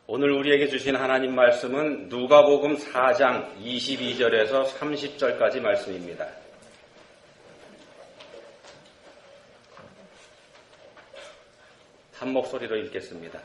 오늘 우리에게 주신 하나님 말씀은 누가복음 4장 22절에서 30절까지 말씀입니다. 한 목소리로 읽겠습니다.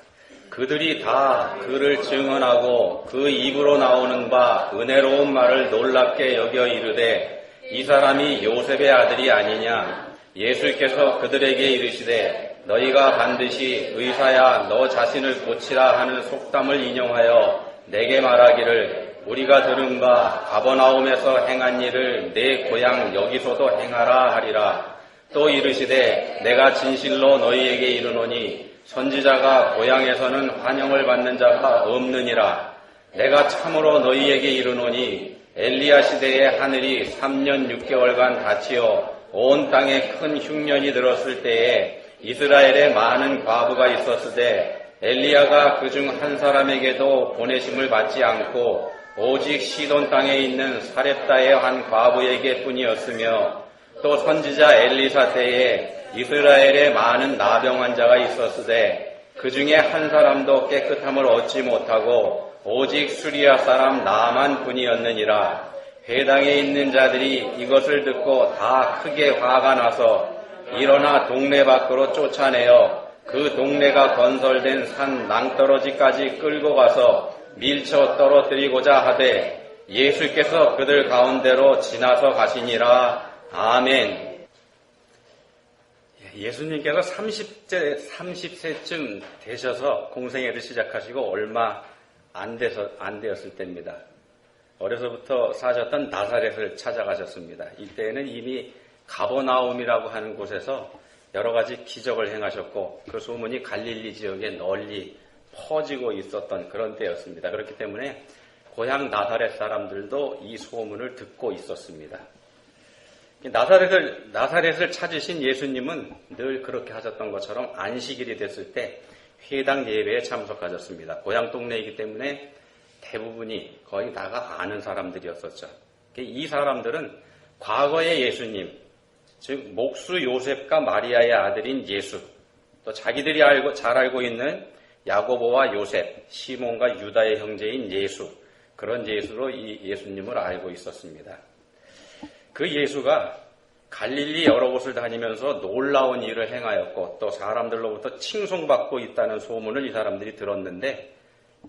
그들이 다 그를 증언하고 그 입으로 나오는 바 은혜로운 말을 놀랍게 여겨 이르되 이 사람이 요셉의 아들이 아니냐. 예수께서 그들에게 이르시되 너희가 반드시 의사야 너 자신을 고치라 하는 속담을 인용하여 내게 말하기를 우리가 들은 바 가버나움에서 행한 일을 내 고향 여기서도 행하라 하리라. 또 이르시되 내가 진실로 너희에게 이르노니 선지자가 고향에서는 환영을 받는 자가 없느니라. 내가 참으로 너희에게 이르노니 엘리야 시대에 하늘이 3년 6개월간 닫히어 온 땅에 큰 흉년이 들었을 때에 이스라엘에 많은 과부가 있었으되 엘리야가 그중 한 사람에게도 보내심을 받지 않고 오직 시돈 땅에 있는 사렙다의 한 과부에게 뿐이었으며 또 선지자 엘리사 때에 이스라엘에 많은 나병 환자가 있었으되 그 중에 한 사람도 깨끗함을 얻지 못하고 오직 수리아 사람 나만 뿐이었느니라. 회당에 있는 자들이 이것을 듣고 다 크게 화가 나서 일어나 동네 밖으로 쫓아내어 그 동네가 건설된 산 낭떠러지까지 끌고 가서 밀쳐 떨어뜨리고자 하되 예수께서 그들 가운데로 지나서 가시니라. 아멘. 예수님께서 30세쯤 되셔서 공생애를 시작하시고 얼마 안 되었을 때입니다. 어려서부터 사셨던 나사렛을 찾아가셨습니다. 이때에는 이미 가버나움이라고 하는 곳에서 여러 가지 기적을 행하셨고 그 소문이 갈릴리 지역에 널리 퍼지고 있었던 그런 때였습니다. 그렇기 때문에 고향 나사렛 사람들도 이 소문을 듣고 있었습니다. 나사렛을 찾으신 예수님은 늘 그렇게 하셨던 것처럼 안식일이 됐을 때 회당 예배에 참석하셨습니다. 고향 동네이기 때문에 대부분이 거의 다가 아는 사람들이었었죠. 이 사람들은 과거의 예수님, 즉 목수 요셉과 마리아의 아들인 예수, 또 자기들이 잘 알고 있는 야고보와 요셉, 시몬과 유다의 형제인 예수, 그런 예수로 이 예수님을 알고 있었습니다. 그 예수가 갈릴리 여러 곳을 다니면서 놀라운 일을 행하였고 또 사람들로부터 칭송받고 있다는 소문을 이 사람들이 들었는데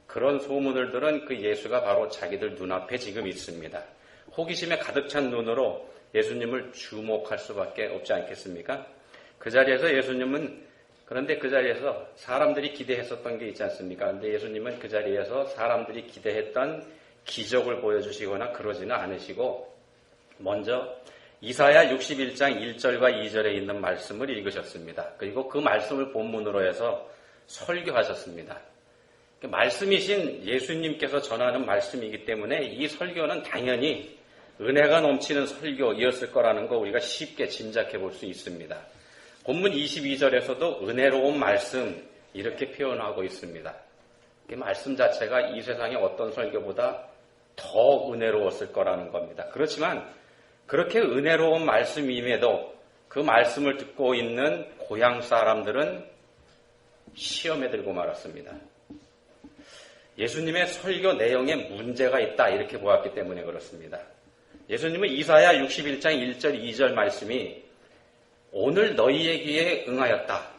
그런 소문을 들은 그 예수가 바로 자기들 눈앞에 지금 있습니다. 호기심에 가득 찬 눈으로 예수님을 주목할 수밖에 없지 않겠습니까? 그런데 그 자리에서 사람들이 기대했었던 게 있지 않습니까? 그런데 예수님은 그 자리에서 사람들이 기대했던 기적을 보여주시거나 그러지는 않으시고 먼저 이사야 61장 1절과 2절에 있는 말씀을 읽으셨습니다. 그리고 그 말씀을 본문으로 해서 설교하셨습니다. 말씀이신 예수님께서 전하는 말씀이기 때문에 이 설교는 당연히 은혜가 넘치는 설교이었을 거라는 거 우리가 쉽게 짐작해 볼 수 있습니다. 본문 22절에서도 은혜로운 말씀 이렇게 표현하고 있습니다. 그 말씀 자체가 이 세상의 어떤 설교보다 더 은혜로웠을 거라는 겁니다. 그렇지만 그렇게 은혜로운 말씀임에도 그 말씀을 듣고 있는 고향 사람들은 시험에 들고 말았습니다. 예수님의 설교 내용에 문제가 있다 이렇게 보았기 때문에 그렇습니다. 예수님은 이사야 61장 1절 2절 말씀이 오늘 너희의 귀에 응하였다.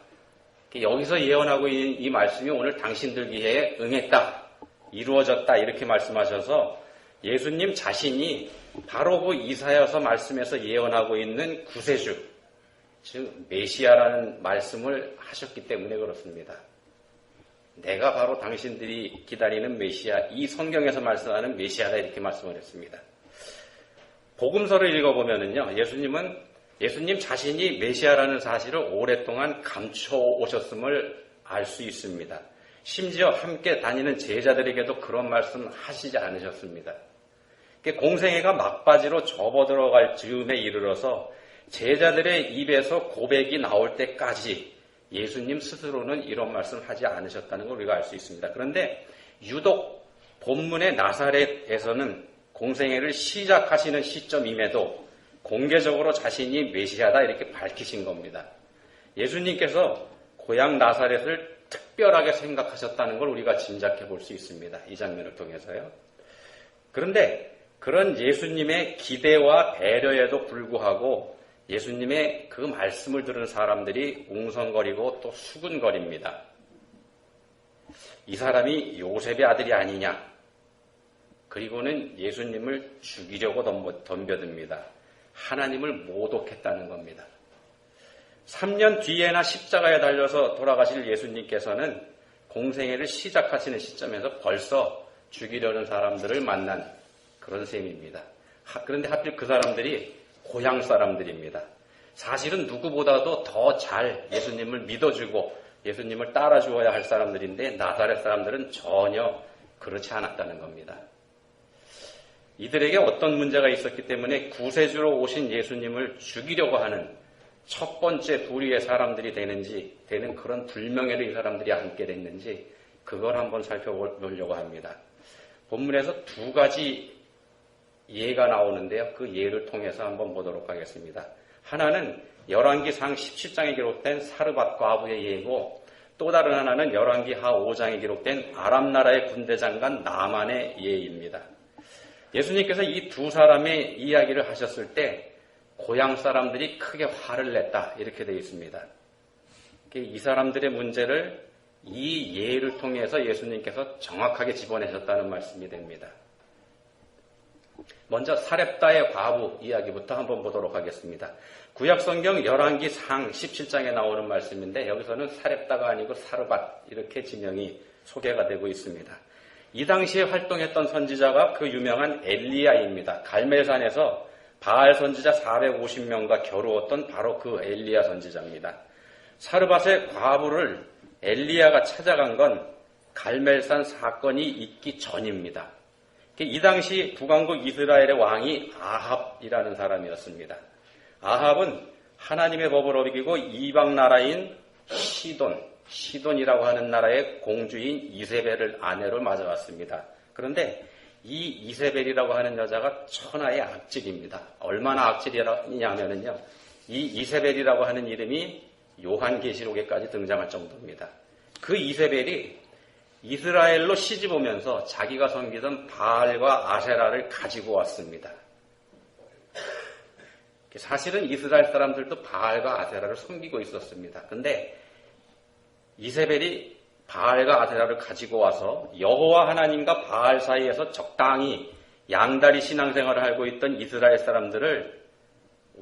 여기서 예언하고 있는 이 말씀이 오늘 당신들 귀에 응했다. 이루어졌다 이렇게 말씀하셔서 예수님 자신이 바로 그 이사야서 말씀에서 예언하고 있는 구세주, 즉 메시아라는 말씀을 하셨기 때문에 그렇습니다. 내가 바로 당신들이 기다리는 메시아, 이 성경에서 말씀하는 메시아다 이렇게 말씀을 했습니다. 복음서를 읽어보면은요, 예수님 자신이 메시아라는 사실을 오랫동안 감춰오셨음을 알 수 있습니다. 심지어 함께 다니는 제자들에게도 그런 말씀 하시지 않으셨습니다. 공생애가 막바지로 접어들어갈 즈음에 이르러서 제자들의 입에서 고백이 나올 때까지 예수님 스스로는 이런 말씀을 하지 않으셨다는 걸 우리가 알 수 있습니다. 그런데 유독 본문의 나사렛에서는 공생애를 시작하시는 시점임에도 공개적으로 자신이 메시아다 이렇게 밝히신 겁니다. 예수님께서 고향 나사렛을 특별하게 생각하셨다는 걸 우리가 짐작해 볼 수 있습니다. 이 장면을 통해서요. 그런데 그런 예수님의 기대와 배려에도 불구하고 예수님의 그 말씀을 들은 사람들이 웅성거리고 또 수군거립니다. 이 사람이 요셉의 아들이 아니냐? 그리고는 예수님을 죽이려고 덤벼듭니다. 하나님을 모독했다는 겁니다. 3년 뒤에나 십자가에 달려서 돌아가실 예수님께서는 공생애를 시작하시는 시점에서 벌써 죽이려는 사람들을 만난 그런 셈입니다. 그런데 하필 그 사람들이 고향 사람들입니다. 사실은 누구보다도 더 잘 예수님을 믿어주고 예수님을 따라주어야 할 사람들인데 나사렛 사람들은 전혀 그렇지 않았다는 겁니다. 이들에게 어떤 문제가 있었기 때문에 구세주로 오신 예수님을 죽이려고 하는 첫 번째 부류의 사람들이 되는 그런 불명예를 이 사람들이 안게 됐는지 그걸 한번 살펴보려고 합니다. 본문에서 두 가지 예가 나오는데요. 그 예를 통해서 한번 보도록 하겠습니다. 하나는 열왕기상 17장에 기록된 사르밧 과부의 예고 또 다른 하나는 열왕기하 5장에 기록된 아람 나라의 군대 장관 나만의 예입니다. 예수님께서 이 두 사람의 이야기를 하셨을 때 고향 사람들이 크게 화를 냈다 이렇게 되어 있습니다. 이 사람들의 문제를 이 예를 통해서 예수님께서 정확하게 집어내셨다는 말씀이 됩니다. 먼저 사렙다의 과부 이야기부터 한번 보도록 하겠습니다. 구약성경 열왕기상 17장에 나오는 말씀인데 여기서는 사렙다가 아니고 사르밧 이렇게 지명이 소개가 되고 있습니다. 이 당시에 활동했던 선지자가 그 유명한 엘리야입니다. 갈멜산에서 바알 선지자 450명과 겨루었던 바로 그 엘리야 선지자입니다. 사르밧의 과부를 엘리야가 찾아간 건 갈멜산 사건이 있기 전입니다. 이 당시 북왕국 이스라엘의 왕이 아합이라는 사람이었습니다. 아합은 하나님의 법을 어기고 이방 나라인 시돈이라고 하는 나라의 공주인 이세벨을 아내로 맞아갔습니다. 그런데 이 이세벨이라고 하는 여자가 천하의 악질입니다. 얼마나 악질이냐면요. 이 이세벨이라고 하는 이름이 요한계시록에까지 등장할 정도입니다. 그 이세벨이 이스라엘로 시집 오면서 자기가 섬기던 바알과 아세라를 가지고 왔습니다. 사실은 이스라엘 사람들도 바알과 아세라를 섬기고 있었습니다. 그런데 이세벨이 바알과 아세라를 가지고 와서 여호와 하나님과 바알 사이에서 적당히 양다리 신앙생활을 하고 있던 이스라엘 사람들을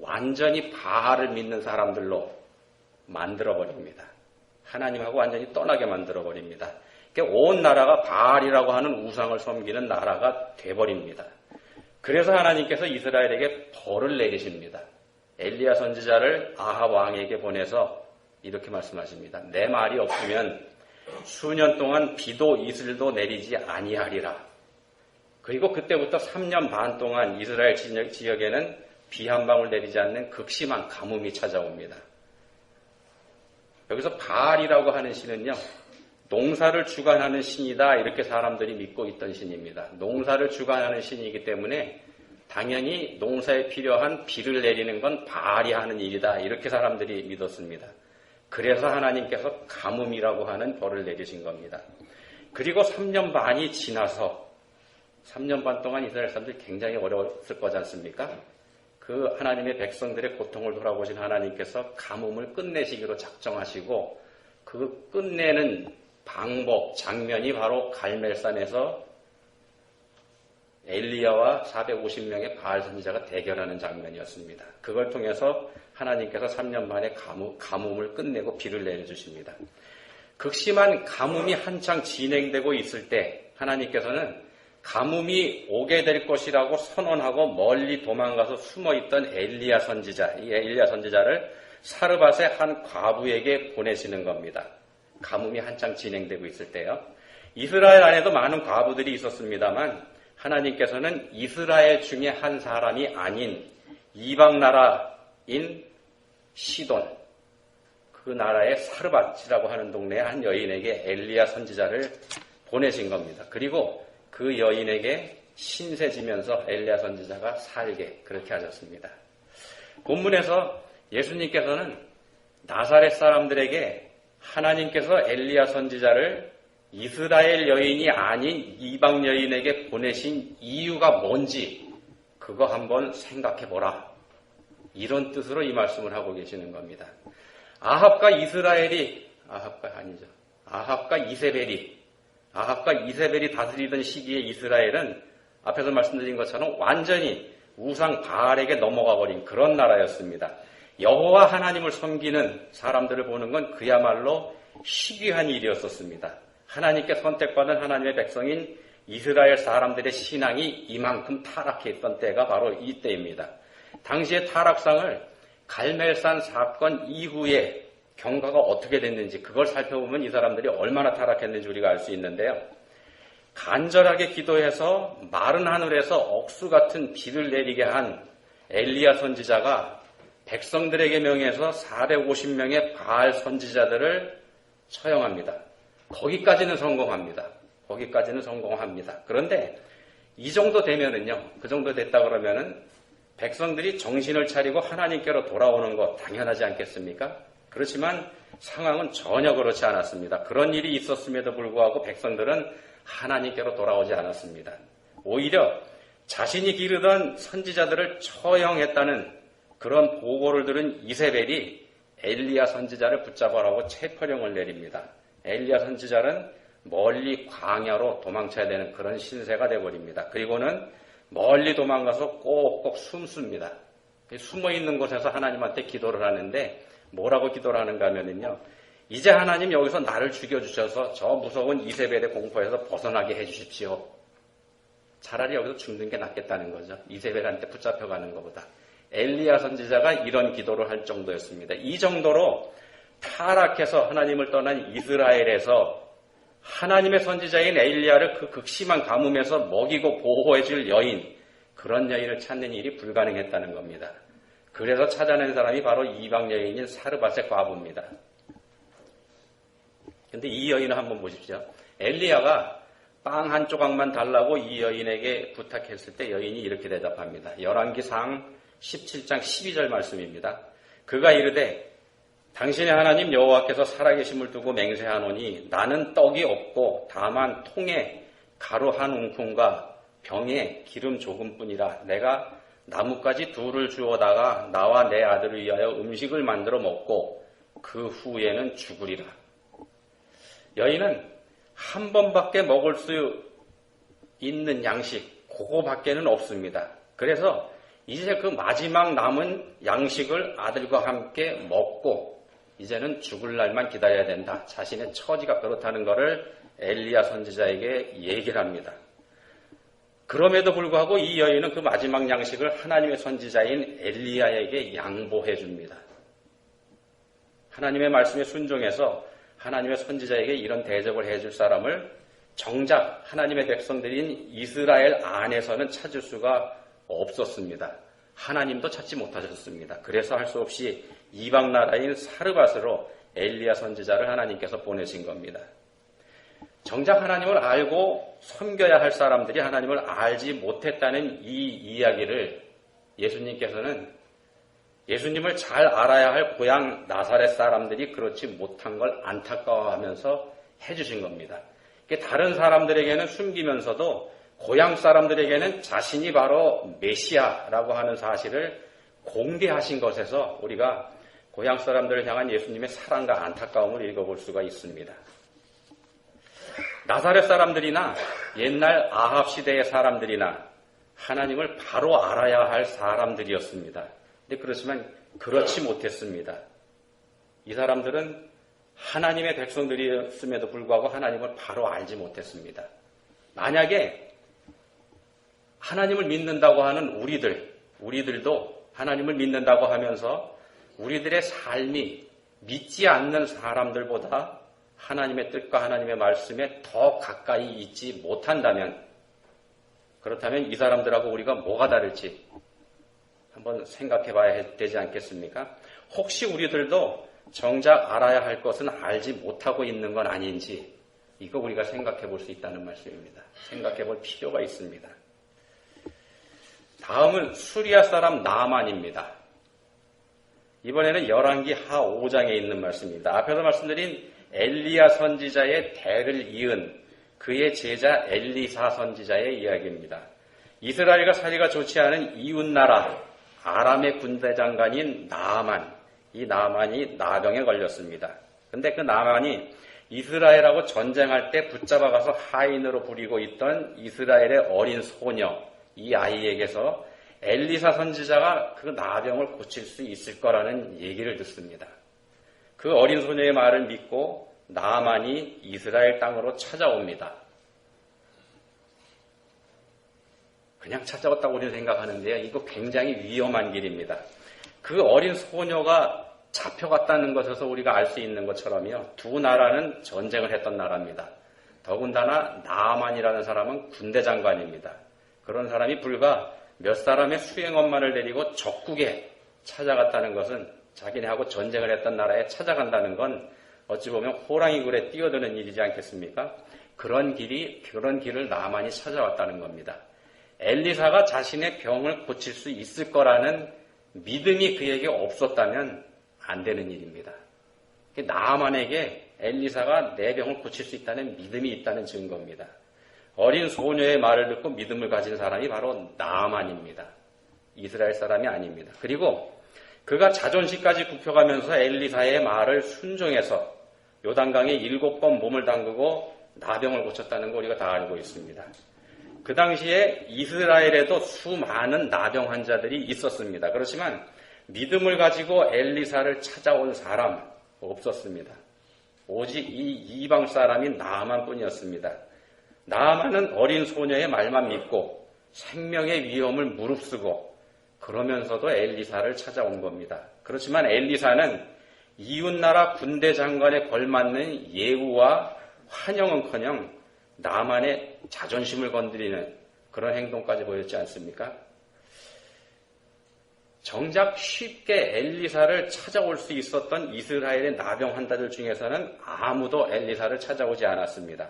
완전히 바알을 믿는 사람들로 만들어버립니다. 하나님하고 완전히 떠나게 만들어버립니다. 온 나라가 바알이라고 하는 우상을 섬기는 나라가 돼버립니다. 그래서 하나님께서 이스라엘에게 벌을 내리십니다. 엘리야 선지자를 아합 왕에게 보내서 이렇게 말씀하십니다. 내 말이 없으면 수년 동안 비도 이슬도 내리지 아니하리라. 그리고 그때부터 3년 반 동안 이스라엘 지역에는 비 한 방울 내리지 않는 극심한 가뭄이 찾아옵니다. 여기서 바알이라고 하는 신은요. 농사를 주관하는 신이다 이렇게 사람들이 믿고 있던 신입니다. 농사를 주관하는 신이기 때문에 당연히 농사에 필요한 비를 내리는 건 바알이 하는 일이다 이렇게 사람들이 믿었습니다. 그래서 하나님께서 가뭄이라고 하는 벌을 내리신 겁니다. 그리고 3년 반이 지나서 3년 반 동안 이스라엘 사람들이 굉장히 어려웠을 거지 않습니까? 그 하나님의 백성들의 고통을 돌아보신 하나님께서 가뭄을 끝내시기로 작정하시고 그 끝내는 방법, 장면이 바로 갈멜산에서 엘리야와 450명의 바알 선지자가 대결하는 장면이었습니다. 그걸 통해서 하나님께서 3년 만에 가뭄을 끝내고 비를 내려주십니다. 극심한 가뭄이 한창 진행되고 있을 때 하나님께서는 가뭄이 오게 될 것이라고 선언하고 멀리 도망가서 숨어있던 이 엘리야 선지자를 사르밧의 한 과부에게 보내시는 겁니다. 가뭄이 한창 진행되고 있을 때요. 이스라엘 안에도 많은 과부들이 있었습니다만 하나님께서는 이스라엘 중에 한 사람이 아닌 이방 나라인 시돈, 그 나라의 사르밧이라고 하는 동네의 한 여인에게 엘리야 선지자를 보내신 겁니다. 그리고 그 여인에게 신세 지면서 엘리야 선지자가 살게 그렇게 하셨습니다. 본문에서 예수님께서는 나사렛 사람들에게 하나님께서 엘리야 선지자를 이스라엘 여인이 아닌 이방 여인에게 보내신 이유가 뭔지 그거 한번 생각해보라. 이런 뜻으로 이 말씀을 하고 계시는 겁니다. 아합과 이세벨이 다스리던 시기에 이스라엘은 앞에서 말씀드린 것처럼 완전히 우상 바알에게 넘어가 버린 그런 나라였습니다. 여호와 하나님을 섬기는 사람들을 보는 건 그야말로 희귀한 일이었었습니다. 하나님께 선택받은 하나님의 백성인 이스라엘 사람들의 신앙이 이만큼 타락해 있던 때가 바로 이때입니다. 당시의 타락상을 갈멜산 사건 이후에 경과가 어떻게 됐는지 그걸 살펴보면 이 사람들이 얼마나 타락했는지 우리가 알 수 있는데요. 간절하게 기도해서 마른 하늘에서 억수 같은 비를 내리게 한 엘리야 선지자가 백성들에게 명해서 450명의 바알 선지자들을 처형합니다. 거기까지는 성공합니다. 그런데 이 정도 되면은요, 그 정도 됐다 그러면은 백성들이 정신을 차리고 하나님께로 돌아오는 거 당연하지 않겠습니까? 그렇지만 상황은 전혀 그렇지 않았습니다. 그런 일이 있었음에도 불구하고 백성들은 하나님께로 돌아오지 않았습니다. 오히려 자신이 기르던 선지자들을 처형했다는 그런 보고를 들은 이세벨이 엘리야 선지자를 붙잡아라고 체포령을 내립니다. 엘리야 선지자는 멀리 광야로 도망쳐야 되는 그런 신세가 되어버립니다. 그리고는 멀리 도망가서 꼭꼭 숨습니다. 숨어있는 곳에서 하나님한테 기도를 하는데 뭐라고 기도를 하는가 하면요. 이제 하나님 여기서 나를 죽여주셔서 저 무서운 이세벨의 공포에서 벗어나게 해주십시오. 차라리 여기서 죽는 게 낫겠다는 거죠. 이세벨한테 붙잡혀가는 것보다. 엘리야 선지자가 이런 기도를 할 정도였습니다. 이 정도로 타락해서 하나님을 떠난 이스라엘에서 하나님의 선지자인 엘리야를 그 극심한 가뭄에서 먹이고 보호해줄 여인, 그런 여인을 찾는 일이 불가능했다는 겁니다. 그래서 찾아낸 사람이 바로 이방 여인인 사르밧의 과부입니다. 근데 이 여인을 한번 보십시오. 엘리야가 빵 한 조각만 달라고 이 여인에게 부탁했을 때 여인이 이렇게 대답합니다. 열왕기상 17장 12절 말씀입니다. 그가 이르되 당신의 하나님 여호와께서 살아계심을 두고 맹세하노니 나는 떡이 없고 다만 통에 가루 한 움큼과 병에 기름 조금뿐이라. 내가 나뭇가지 둘을 주워다가 나와 내 아들을 위하여 음식을 만들어 먹고 그 후에는 죽으리라. 여인은 한 번밖에 먹을 수 있는 양식, 그거밖에는 없습니다. 그래서 이제 그 마지막 남은 양식을 아들과 함께 먹고 이제는 죽을 날만 기다려야 된다. 자신의 처지가 그렇다는 것을 엘리야 선지자에게 얘기를 합니다. 그럼에도 불구하고 이 여인은 그 마지막 양식을 하나님의 선지자인 엘리야에게 양보해 줍니다. 하나님의 말씀에 순종해서 하나님의 선지자에게 이런 대접을 해줄 사람을 정작 하나님의 백성들인 이스라엘 안에서는 찾을 수가 없었습니다. 하나님도 찾지 못하셨습니다. 그래서 할 수 없이 이방 나라인 사르밧으로 엘리야 선지자를 하나님께서 보내신 겁니다. 정작 하나님을 알고 섬겨야 할 사람들이 하나님을 알지 못했다는 이 이야기를 예수님께서는 예수님을 잘 알아야 할 고향 나사렛 사람들이 그렇지 못한 걸 안타까워하면서 해주신 겁니다. 다른 사람들에게는 숨기면서도 고향 사람들에게는 자신이 바로 메시아라고 하는 사실을 공개하신 것에서 우리가 고향 사람들을 향한 예수님의 사랑과 안타까움을 읽어볼 수가 있습니다. 나사렛 사람들이나 옛날 아합 시대의 사람들이나 하나님을 바로 알아야 할 사람들이었습니다. 근데 그렇지만 그렇지 못했습니다. 이 사람들은 하나님의 백성들이었음에도 불구하고 하나님을 바로 알지 못했습니다. 만약에 하나님을 믿는다고 하는 우리들도 하나님을 믿는다고 하면서 우리들의 삶이 믿지 않는 사람들보다 하나님의 뜻과 하나님의 말씀에 더 가까이 있지 못한다면, 그렇다면 이 사람들하고 우리가 뭐가 다를지 한번 생각해 봐야 되지 않겠습니까? 혹시 우리들도 정작 알아야 할 것은 알지 못하고 있는 건 아닌지, 이거 우리가 생각해 볼 수 있다는 말씀입니다. 생각해 볼 필요가 있습니다. 다음은 수리아 사람 나만입니다. 이번에는 열왕기 하 5장에 있는 말씀입니다. 앞에서 말씀드린 엘리야 선지자의 대를 이은 그의 제자 엘리사 선지자의 이야기입니다. 이스라엘과 사이가 좋지 않은 이웃나라 아람의 군대 장관인 나아만, 이 나아만이 나병에 걸렸습니다. 근데 그 나아만이 이스라엘하고 전쟁할 때 붙잡아가서 하인으로 부리고 있던 이스라엘의 어린 소녀, 이 아이에게서 엘리사 선지자가 그 나병을 고칠 수 있을 거라는 얘기를 듣습니다. 그 어린 소녀의 말을 믿고 나아만이 이스라엘 땅으로 찾아옵니다. 그냥 찾아왔다고 우리는 생각하는데요. 이거 굉장히 위험한 길입니다. 그 어린 소녀가 잡혀갔다는 것에서 우리가 알 수 있는 것처럼요. 두 나라는 전쟁을 했던 나라입니다. 더군다나 나아만이라는 사람은 군대 장관입니다. 그런 사람이 불과 몇 사람의 수행원만을 데리고 적국에 찾아갔다는 것은 자기네하고 전쟁을 했던 나라에 찾아간다는 건 어찌 보면 호랑이 굴에 뛰어드는 일이지 않겠습니까? 그런 길을 나아만이 찾아왔다는 겁니다. 엘리사가 자신의 병을 고칠 수 있을 거라는 믿음이 그에게 없었다면 안 되는 일입니다. 나아만에게 엘리사가 내 병을 고칠 수 있다는 믿음이 있다는 증거입니다. 어린 소녀의 말을 듣고 믿음을 가진 사람이 바로 나아만입니다. 이스라엘 사람이 아닙니다. 그리고 그가 자존심까지 굽혀가면서 엘리사의 말을 순종해서 요단강에 7번 몸을 담그고 나병을 고쳤다는 거 우리가 다 알고 있습니다. 그 당시에 이스라엘에도 수많은 나병 환자들이 있었습니다. 그렇지만 믿음을 가지고 엘리사를 찾아온 사람 없었습니다. 오직 이 이방 사람인 나아만뿐이었습니다. 나아만은 어린 소녀의 말만 믿고 생명의 위험을 무릅쓰고 그러면서도 엘리사를 찾아온 겁니다. 그렇지만 엘리사는 이웃나라 군대 장관에 걸맞는 예우와 환영은커녕 나아만의 자존심을 건드리는 그런 행동까지 보였지 않습니까? 정작 쉽게 엘리사를 찾아올 수 있었던 이스라엘의 나병 환자들 중에서는 아무도 엘리사를 찾아오지 않았습니다.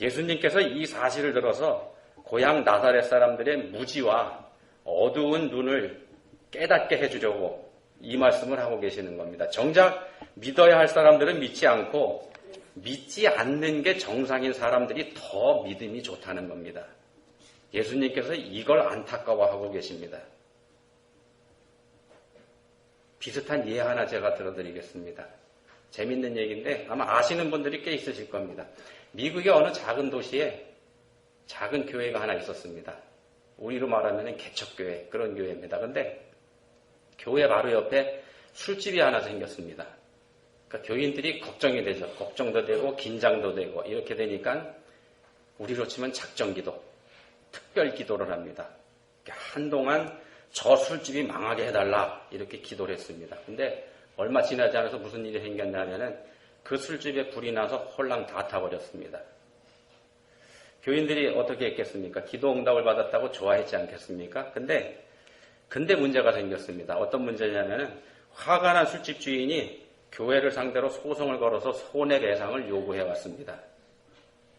예수님께서 이 사실을 들어서 고향 나사렛 사람들의 무지와 어두운 눈을 깨닫게 해주려고 이 말씀을 하고 계시는 겁니다. 정작 믿어야 할 사람들은 믿지 않고 믿지 않는 게 정상인 사람들이 더 믿음이 좋다는 겁니다. 예수님께서 이걸 안타까워하고 계십니다. 비슷한 예 하나 제가 들어드리겠습니다. 재밌는 얘기인데 아마 아시는 분들이 꽤 있으실 겁니다. 미국의 어느 작은 도시에 작은 교회가 하나 있었습니다. 우리로 말하면 개척교회, 그런 교회입니다. 그런데 교회 바로 옆에 술집이 하나 생겼습니다. 그러니까 교인들이 걱정이 되죠. 걱정도 되고 긴장도 되고 이렇게 되니까 우리로 치면 작정기도, 특별기도를 합니다. 한동안 저 술집이 망하게 해달라 이렇게 기도를 했습니다. 근데 얼마 지나지 않아서 무슨 일이 생겼냐면은 그 술집에 불이 나서 홀랑 다 타버렸습니다. 교인들이 어떻게 했겠습니까? 기도 응답을 받았다고 좋아했지 않겠습니까? 근데 문제가 생겼습니다. 어떤 문제냐면은 화가 난 술집 주인이 교회를 상대로 소송을 걸어서 손해배상을 요구해 왔습니다.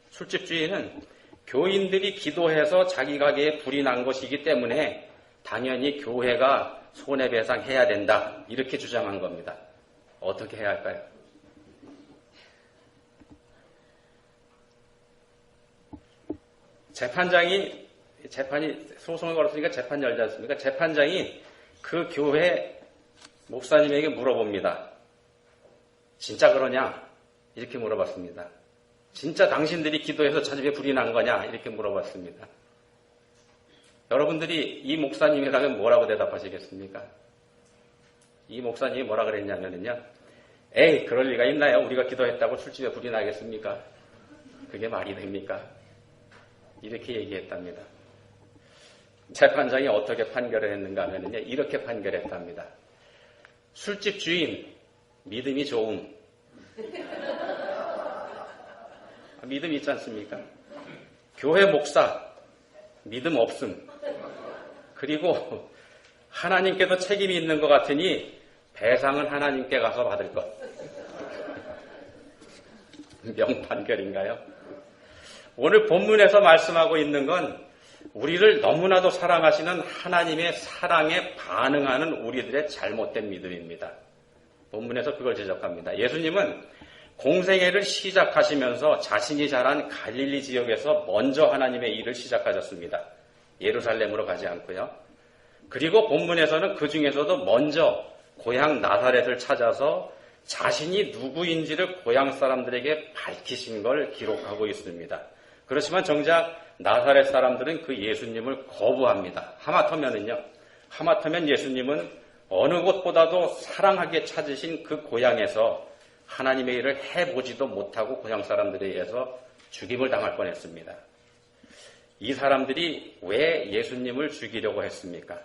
술집 주인은 교인들이 기도해서 자기 가게에 불이 난 것이기 때문에 당연히 교회가 손해배상해야 된다 이렇게 주장한 겁니다. 어떻게 해야 할까요? 재판이 소송을 걸었으니까 재판 열지 않습니까? 재판장이 그 교회 목사님에게 물어봅니다. 진짜 그러냐? 이렇게 물어봤습니다. 진짜 당신들이 기도해서 저 집에 불이 난 거냐? 이렇게 물어봤습니다. 여러분들이 이 목사님이라면 뭐라고 대답하시겠습니까? 이 목사님이 뭐라 그랬냐면요. 에이, 그럴 리가 있나요? 우리가 기도했다고 술집에 불이 나겠습니까? 그게 말이 됩니까? 이렇게 얘기했답니다. 재판장이 어떻게 판결을 했는가 하면요. 이렇게 판결했답니다. 술집 주인, 믿음이 좋음. 믿음이 있지 않습니까? 교회 목사, 믿음 없음. 그리고 하나님께도 책임이 있는 것 같으니 배상은 하나님께 가서 받을 것. 명판결인가요? 오늘 본문에서 말씀하고 있는 건 우리를 너무나도 사랑하시는 하나님의 사랑에 반응하는 우리들의 잘못된 믿음입니다. 본문에서 그걸 지적합니다. 예수님은 공생애를 시작하시면서 자신이 자란 갈릴리 지역에서 먼저 하나님의 일을 시작하셨습니다. 예루살렘으로 가지 않고요. 그리고 본문에서는 그 중에서도 먼저 고향 나사렛을 찾아서 자신이 누구인지를 고향 사람들에게 밝히신 걸 기록하고 있습니다. 그렇지만 정작 나사렛 사람들은 그 예수님을 거부합니다. 하마터면 예수님은 어느 곳보다도 사랑하게 찾으신 그 고향에서 하나님의 일을 해보지도 못하고 고향 사람들에 의해서 죽임을 당할 뻔했습니다. 이 사람들이 왜 예수님을 죽이려고 했습니까?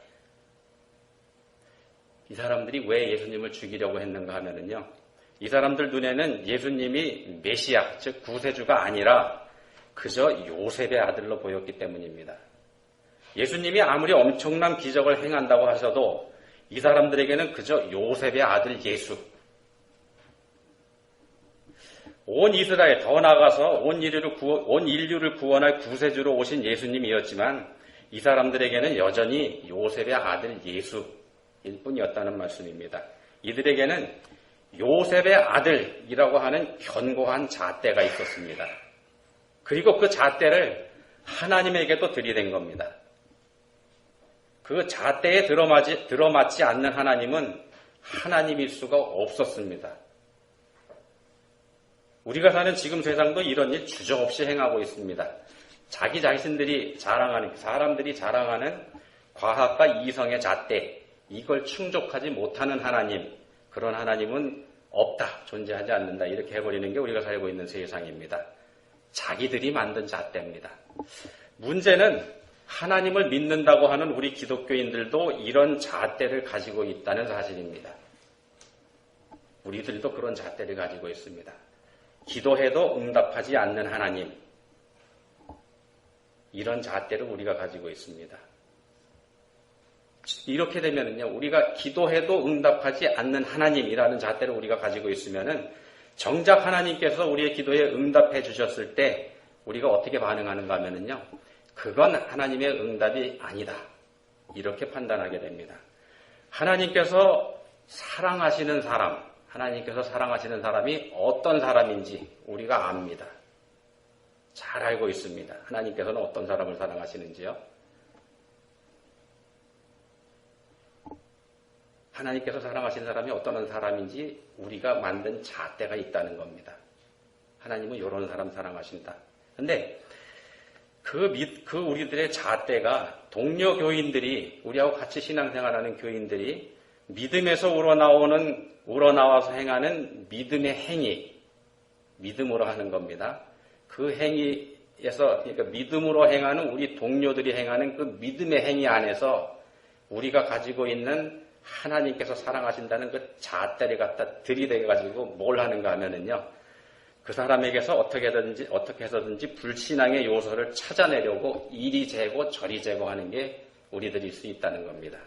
이 사람들이 왜 예수님을 죽이려고 했는가 하면은요, 이 사람들 눈에는 예수님이 메시아, 즉 구세주가 아니라 그저 요셉의 아들로 보였기 때문입니다. 예수님이 아무리 엄청난 기적을 행한다고 하셔도 이 사람들에게는 그저 요셉의 아들 예수, 온 이스라엘, 더 나아가서 온 인류를 구원할 구세주로 오신 예수님이었지만 이 사람들에게는 여전히 요셉의 아들 예수일 뿐이었다는 말씀입니다. 이들에게는 요셉의 아들이라고 하는 견고한 잣대가 있었습니다. 그리고 그 잣대를 하나님에게도 들이댄 겁니다. 그 잣대에 들어맞지 않는 하나님은 하나님일 수가 없었습니다. 우리가 사는 지금 세상도 이런 일 주저없이 행하고 있습니다. 자기 자신들이 사람들이 자랑하는 과학과 이성의 잣대, 이걸 충족하지 못하는 하나님, 그런 하나님은 없다, 존재하지 않는다, 이렇게 해버리는 게 우리가 살고 있는 세상입니다. 자기들이 만든 잣대입니다. 문제는 하나님을 믿는다고 하는 우리 기독교인들도 이런 잣대를 가지고 있다는 사실입니다. 우리들도 그런 잣대를 가지고 있습니다. 기도해도 응답하지 않는 하나님, 이런 잣대를 우리가 가지고 있습니다. 이렇게 되면은요, 우리가 기도해도 응답하지 않는 하나님이라는 잣대를 우리가 가지고 있으면은 정작 하나님께서 우리의 기도에 응답해 주셨을 때 우리가 어떻게 반응하는가 하면은요, 그건 하나님의 응답이 아니다, 이렇게 판단하게 됩니다. 하나님께서 사랑하시는 사람이 어떤 사람인지 우리가 압니다. 잘 알고 있습니다. 하나님께서는 어떤 사람을 사랑하시는지요? 하나님께서 사랑하시는 사람이 어떤 사람인지 우리가 만든 잣대가 있다는 겁니다. 하나님은 이런 사람 사랑하신다. 근데 그 우리들의 잣대가 동료 교인들이, 우리하고 같이 신앙생활하는 교인들이 믿음에서 우러나와서 행하는 믿음의 행위, 믿음으로 하는 겁니다. 그 행위에서, 그러니까 믿음으로 행하는 우리 동료들이 행하는 그 믿음의 행위 안에서 우리가 가지고 있는 하나님께서 사랑하신다는 그 잣대를 갖다 들이대가지고 뭘 하는가 하면은요, 그 사람에게서 어떻게 해서든지 불신앙의 요소를 찾아내려고 이리 재고 저리 재고 하는 게 우리들일 수 있다는 겁니다.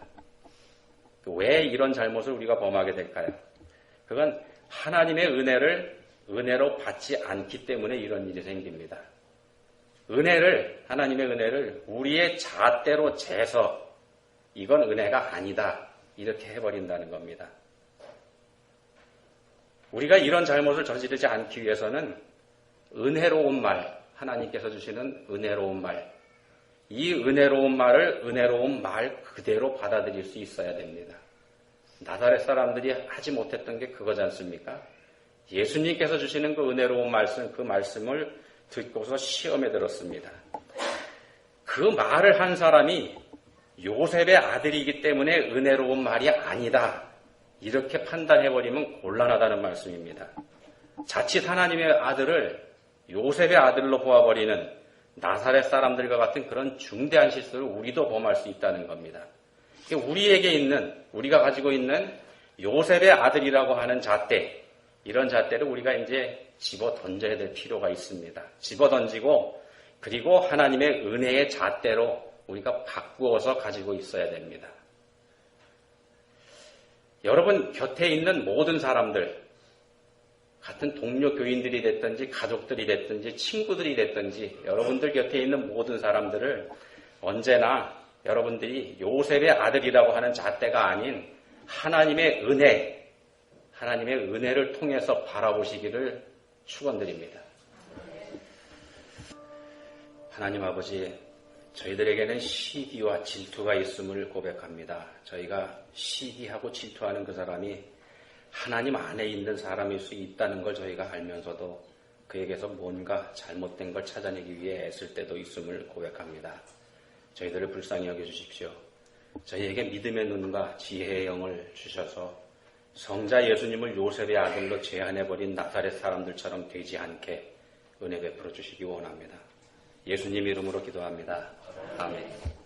왜 이런 잘못을 우리가 범하게 될까요? 그건 하나님의 은혜로 받지 않기 때문에 이런 일이 생깁니다. 하나님의 은혜를 우리의 잣대로 재서 이건 은혜가 아니다, 이렇게 해버린다는 겁니다. 우리가 이런 잘못을 저지르지 않기 위해서는 은혜로운 말, 하나님께서 주시는 은혜로운 말, 이 은혜로운 말을 은혜로운 말 그대로 받아들일 수 있어야 됩니다. 나사렛 사람들이 하지 못했던 게 그거지 않습니까? 예수님께서 주시는 그 은혜로운 말씀, 그 말씀을 듣고서 시험에 들었습니다. 그 말을 한 사람이 요셉의 아들이기 때문에 은혜로운 말이 아니다, 이렇게 판단해버리면 곤란하다는 말씀입니다. 자칫 하나님의 아들을 요셉의 아들로 보아버리는 나사렛 사람들과 같은 그런 중대한 실수를 우리도 범할 수 있다는 겁니다. 우리가 가지고 있는 요셉의 아들이라고 하는 잣대, 이런 잣대를 우리가 이제 집어 던져야 될 필요가 있습니다. 집어 던지고, 그리고 하나님의 은혜의 잣대로 우리가 바꾸어서 가지고 있어야 됩니다. 여러분 곁에 있는 모든 사람들, 같은 동료 교인들이 됐든지 가족들이 됐든지 친구들이 됐든지 여러분들 곁에 있는 모든 사람들을 언제나 여러분들이 요셉의 아들이라고 하는 잣대가 아닌 하나님의 은혜를 통해서 바라보시기를 축원드립니다. 하나님 아버지, 저희들에게는 시기와 질투가 있음을 고백합니다. 저희가 시기하고 질투하는 그 사람이 하나님 안에 있는 사람일 수 있다는 걸 저희가 알면서도 그에게서 뭔가 잘못된 걸 찾아내기 위해 애쓸 때도 있음을 고백합니다. 저희들을 불쌍히 여겨주십시오. 저희에게 믿음의 눈과 지혜의 영을 주셔서 성자 예수님을 요셉의 아들로 제한해버린 나사렛 사람들처럼 되지 않게 은혜 베풀어 주시기 원합니다. 예수님 이름으로 기도합니다. 아멘.